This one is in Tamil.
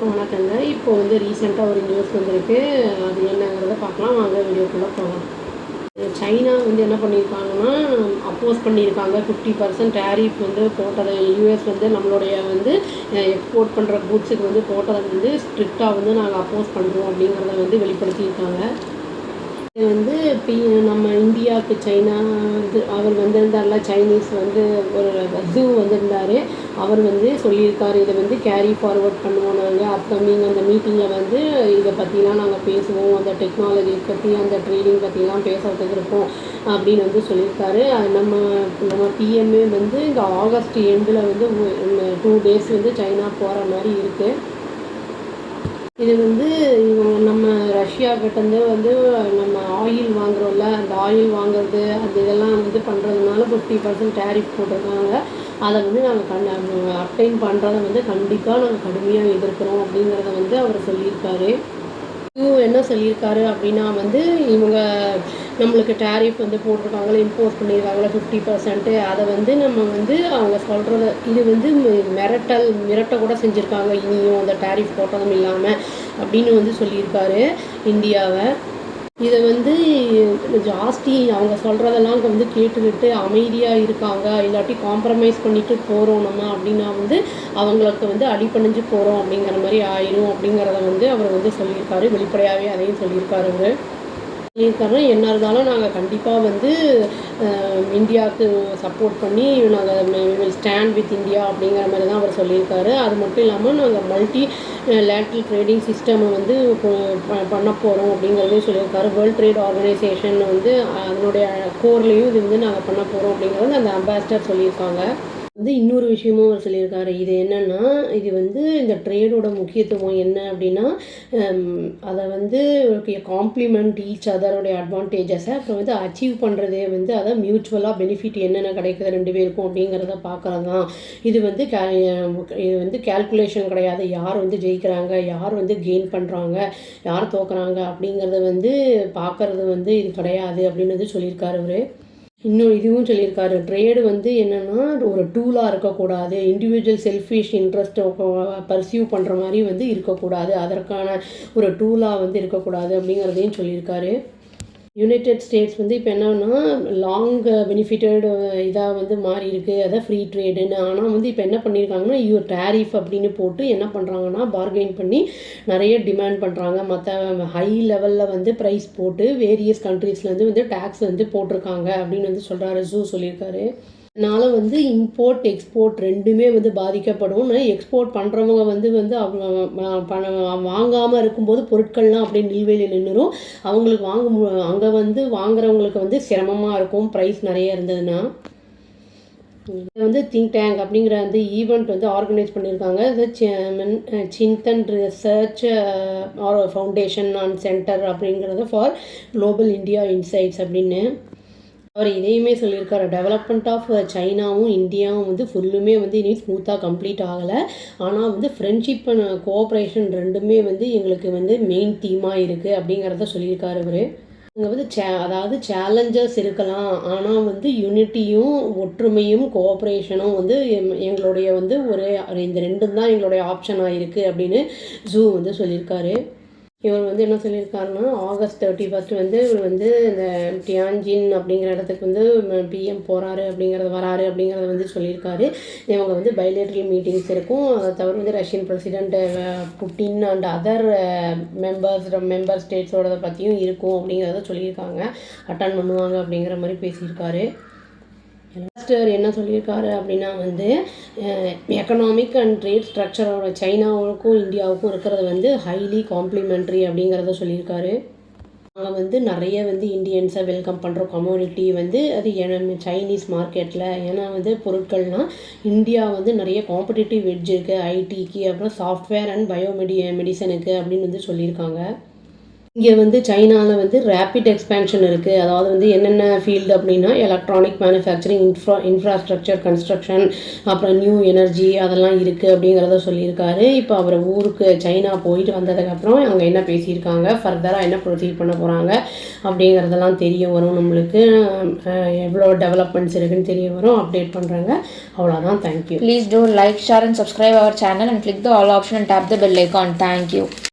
வணக்கங்க. இப்போ வந்து ரீசெண்டாக ஒரு நியூஸ் வந்திருக்கு. அது என்னங்கிறத பார்க்கலாம். வாங்க வீடியோக்குள்ளே போகலாம். சைனா வந்து என்ன பண்ணியிருக்காங்கன்னா, அப்போஸ் பண்ணியிருக்காங்க. 50% டேரிஃப் வந்து போட்டதை யூஎஸ் வந்து நம்மளுடைய வந்து எக்ஸ்போர்ட் பண்ணுற குட்ஸுக்கு வந்து போட்டதை வந்து ஸ்ட்ரிக்டாக வந்து நாங்கள் அப்போஸ் பண்ணுறோம் அப்படிங்கிறத வந்து வெளிப்படுத்தியிருக்காங்க. இது வந்து நம்ம இந்தியாவுக்கு சைனா வந்து அவர் வந்திருந்தார்ல, சைனீஸ் வந்து ஒரு ஜூ வந்திருந்தார். அவர் வந்து சொல்லியிருக்காரு, இதை வந்து கேரி ஃபார்வர்ட் பண்ணுவோம் நாங்கள் அப்கமிங் அந்த மீட்டிங்கில் வந்து இதை பற்றிலாம் நாங்கள் பேசுவோம், அந்த டெக்னாலஜி பற்றி அந்த ட்ரேடிங் பற்றிலாம் பேசுறதுக்கு இருக்கோம் அப்படின்னு வந்து சொல்லியிருக்காரு. நம்ம நம்ம பிஎம்ஏ வந்து இந்த ஆகஸ்ட் எண்டில் வந்து 2 days வந்து சைனா போகிற மாதிரி இருக்குது. இது வந்து நம்ம ரஷ்யாக்கிட்டேருந்து வந்து நம்ம ஆயில் வாங்குகிறோம்ல, அந்த ஆயில் வாங்குறது அந்த இதெல்லாம் வந்து பண்ணுறதுனால 50% டேரிஃப் போட்டிருக்காங்க. அதை வந்து நாங்கள் அப்டைன் பண்ணுறதை வந்து கண்டிப்பாக நாங்கள் கடுமையாக எதிர்க்கிறோம் அப்படிங்கிறத வந்து அவர் சொல்லியிருக்காரு. என்ன சொல்லியிருக்காரு அப்படின்னா வந்து இவங்க நம்மளுக்கு டேரிஃப் வந்து போட்டிருக்காங்களே, இம்போஸ் பண்ணியிருக்காங்களே 50%, அதை வந்து நம்ம வந்து அவங்க சொல்கிறத இது வந்து மிரட்ட கூட செஞ்சுருக்காங்க, இனியும் அந்த டேரிஃப் போட்டதும் இல்லாமல் அப்படின்னு வந்து சொல்லியிருக்காரு இந்தியாவை. இதை வந்து ஜாஸ்தி அவங்க சொல்கிறதெல்லாம் வந்து கேட்டுக்கிட்டு அமைதியாக இருக்காங்க, இல்லாட்டி காம்ப்ரமைஸ் பண்ணிவிட்டு போகிறோம் நம்ம அப்படின்னா வந்து அவங்களுக்கு வந்து அடிபணிஞ்சு போகிறோம் அப்படிங்கிற மாதிரி ஆயிரும் அப்படிங்கிறத வந்து அவர் வந்து சொல்லியிருக்காரு. வெளிப்படையாகவே அதையும் சொல்லியிருக்காரு. அவர் சொல்லியிருக்காருன்னா என்ன இருந்தாலும் நாங்கள் கண்டிப்பாக வந்து இந்தியாவுக்கு சப்போர்ட் பண்ணி நாங்கள் ஸ்டாண்ட் வித் இந்தியா அப்படிங்கிற மாதிரி தான் அவர் சொல்லியிருக்காரு. அது மட்டும் இல்லாமல் நாங்கள் மல்டி லேட்ரல் ட்ரேடிங் சிஸ்டமை வந்து பண்ண போகிறோம் அப்படிங்கிறதையும் சொல்லியிருக்காரு. வேர்ல்ட் ட்ரேட் ஆர்கனைசேஷன் வந்து அதனுடைய கோர்லேயும் இது வந்து நாங்கள் பண்ண போகிறோம் அப்படிங்கிறது அந்த அம்பாசிடர் சொல்லியிருக்காங்க. வந்து இன்னொரு விஷயமும் அவர் சொல்லியிருக்காரு. இது என்னென்னா, இது வந்து இந்த ட்ரேடோட முக்கியத்துவம் என்ன அப்படின்னா, அதை வந்து காம்ப்ளிமெண்ட் ஈச் அதருடைய அட்வான்டேஜஸை அப்புறம் வந்து அச்சீவ் பண்ணுறதே வந்து அதை மியூச்சுவலாக பெனிஃபிட் என்னென்ன கிடைக்குது 2 பேருக்கும் அப்படிங்கிறத பார்க்குறது தான். இது வந்து இது வந்து கேல்குலேஷன் கிடையாது, யார் வந்து ஜெயிக்கிறாங்க, யார் வந்து கெயின் பண்ணுறாங்க, யார் தோக்குறாங்க அப்படிங்கிறத வந்து பார்க்குறது வந்து இது கிடையாது அப்படின்னு வந்து சொல்லியிருக்காரு அவர். இன்னும் இதுவும் சொல்லியிருக்காரு, ட்ரேடு வந்து என்னென்னா ஒரு டூலாக இருக்கக்கூடாது, இண்டிவிஜுவல் செல்ஃபிஷ் இன்ட்ரெஸ்ட்டை பர்சியூ பண்ணுற மாதிரி வந்து இருக்கக்கூடாது, அதற்கான ஒரு டூலாக வந்து இருக்கக்கூடாது அப்படிங்கிறதையும் சொல்லியிருக்காரு. யுனைடெட் ஸ்டேட்ஸ் வந்து இப்போ என்னன்னா லாங் பெனிஃபிட்டட் இதாக வந்து மாறி இருக்குது, அதான் ஃப்ரீ ட்ரேடுன்னு. ஆனால் வந்து இப்போ என்ன பண்ணியிருக்காங்கன்னா டேரிஃப் அப்படின்னு போட்டு என்ன பண்ணுறாங்கன்னா பார்கெயின் பண்ணி நிறைய டிமாண்ட் பண்ணுறாங்க. மற்ற ஹை லெவலில் வந்து ப்ரைஸ் போட்டு வேரியஸ் கண்ட்ரீஸ்லேருந்து வந்து டேக்ஸ் வந்து போட்டிருக்காங்க அப்படின்னு வந்து சொல்கிறாரு. ஜூ சொல்லியிருக்காரு. அதனால் வந்து இம்போர்ட் எக்ஸ்போர்ட் ரெண்டுமே வந்து பாதிக்கப்படும். எக்ஸ்போர்ட் பண்ணுறவங்க வந்து வாங்காமல் இருக்கும்போது பொருட்கள்லாம் அப்படியே நிலுவையில் நின்றுடும். அவங்களுக்கு அங்கே வந்து வாங்குறவங்களுக்கு வந்து சிரமமாக இருக்கும் ப்ரைஸ் நிறைய இருந்ததுன்னா. இதை வந்து திங்க் டேங்க் அப்படிங்கிற அந்த ஈவெண்ட் வந்து ஆர்கனைஸ் பண்ணியிருக்காங்க. இது Chinthan research foundation and centre அப்படிங்கிறது ஃபார் குளோபல் இந்தியா இன்சைட்ஸ் அப்படின்னு. அவர் இதையுமே சொல்லியிருக்காரு, டெவலப்மெண்ட் ஆஃப் சைனாவும் இந்தியாவும் வந்து ஃபுல்லுமே வந்து இனி ஸ்மூத்தாக கம்ப்ளீட் ஆகலை. ஆனால் வந்து ஃப்ரெண்ட்ஷிப் அண்ட் கோஆப்ரேஷன் ரெண்டுமே வந்து எங்களுக்கு வந்து மெயின் தீமாக இருக்குது அப்படிங்கிறத சொல்லியிருக்காரு அவர். இங்கே வந்து அதாவது சேலஞ்சஸ் இருக்கலாம், ஆனால் வந்து யூனிட்டியும் ஒற்றுமையும் கோஆப்ரேஷனும் வந்து எங்களுடைய வந்து இந்த ரெண்டும் தான் எங்களுடைய ஆப்ஷனாக இருக்குது அப்படின்னு ஜூ வந்து சொல்லியிருக்காரு. இவர் வந்து என்ன சொல்லியிருக்காருன்னா, ஆகஸ்ட் 31 வந்து இவர் வந்து இந்த டியான்ஜின் அப்படிங்கிற இடத்துக்கு வந்து பிஎம் போகிறாரு வராரு அப்படிங்கிறத வந்து சொல்லியிருக்காரு. இவங்க வந்து பைலேட்ரல் மீட்டிங்ஸ் இருக்கும். அதை தவிர வந்து Russian president Putin and other member ஸ்டேட்ஸோட பற்றியும் இருக்கும் அப்படிங்கிறத சொல்லியிருக்காங்க. அட்டன் பண்ணுவாங்க அப்படிங்கிற மாதிரி பேசியிருக்காரு. மினிஸ்டர் என்ன சொல்லியிருக்காரு அப்படின்னா வந்து எக்கனாமிக் அண்ட் ட்ரேட் ஸ்ட்ரக்சரோட சைனாவுக்கும் இந்தியாவுக்கும் இருக்கிறது வந்து ஹைலி காம்ப்ளிமெண்ட்ரி அப்படிங்கிறத சொல்லியிருக்காரு. நாங்கள் வந்து நிறைய வந்து இந்தியன்ஸை வெல்கம் பண்ணுற கம்யூனிட்டி வந்து அது சைனீஸ் மார்க்கெட்டில். ஏன்னா வந்து பொருட்கள்னால் இந்தியா வந்து நிறைய காம்படிட்டிவ் எட்ஜ் இருக்குது ஐடிக்கு, அப்புறம் சாஃப்ட்வேர் அண்ட் மெடிசனுக்கு அப்படின்னு வந்து சொல்லியிருக்காங்க. இங்கே வந்து சைனாவில் வந்து ரேப்பிட் எக்ஸ்பேன்ஷன் இருக்குது. அதாவது வந்து என்னென்ன ஃபீல்டு அப்படின்னா எலக்ட்ரானிக் மேனுஃபேக்சரிங், இன்ஃப்ராஸ்ட்ரக்சர் கன்ஸ்ட்ரக்ஷன், அப்புறம் நியூ எனர்ஜி அதெல்லாம் இருக்குது அப்படிங்கிறத சொல்லியிருக்காரு. இப்போ அவர் ஊருக்கு சைனா போயிட்டு வந்ததுக்கப்புறம் அங்கே என்ன பேசியிருக்காங்க, ஃபர்தராக என்ன ப்ரொசீட் பண்ண போகிறாங்க அப்படிங்கிறதெல்லாம் தெரிய வரும். நம்மளுக்கு எவ்வளோ டெவலப்மெண்ட்ஸ் இருக்குதுன்னு தெரிய வரும். அப்டேட் பண்ணுறாங்க. அவ்வளோதான். Thank you. Please do like, share and subscribe our channel and click the all option and tap the bell icon. Thank you.